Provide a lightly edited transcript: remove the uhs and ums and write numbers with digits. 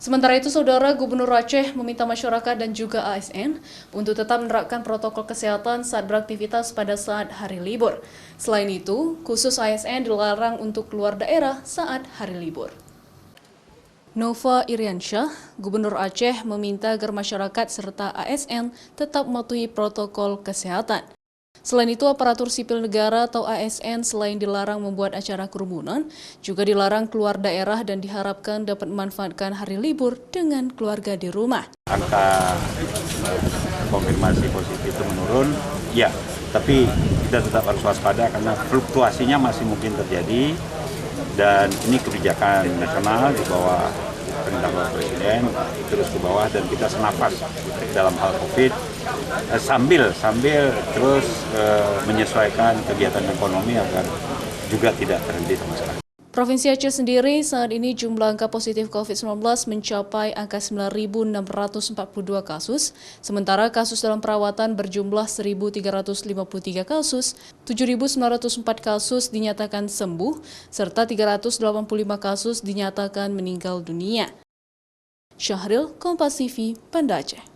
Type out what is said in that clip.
Sementara itu, Saudara Gubernur Aceh meminta masyarakat dan juga ASN untuk tetap menerapkan protokol kesehatan saat beraktivitas pada saat hari libur. Selain itu, khusus ASN dilarang untuk keluar daerah saat hari libur. Nova Iriansyah, Gubernur Aceh meminta agar masyarakat serta ASN tetap mematuhi protokol kesehatan. Selain itu, aparatur sipil negara atau ASN selain dilarang membuat acara kerumunan, juga dilarang keluar daerah dan diharapkan dapat memanfaatkan hari libur dengan keluarga di rumah. Angka konfirmasi positif itu menurun, ya, tapi kita tetap harus waspada karena fluktuasinya masih mungkin terjadi dan ini kebijakan nasional di bawah perintah Bapak Presiden terus ke bawah dan kita senafas dalam hal COVID sambil terus menyesuaikan kegiatan ekonomi agar juga tidak terhenti sama sekali. Provinsi Aceh sendiri saat ini jumlah angka positif COVID-19 mencapai angka 9.642 kasus, sementara kasus dalam perawatan berjumlah 1.353 kasus, 7.904 kasus dinyatakan sembuh, serta 385 kasus dinyatakan meninggal dunia. Syahril, Kompas TV, Banda Aceh.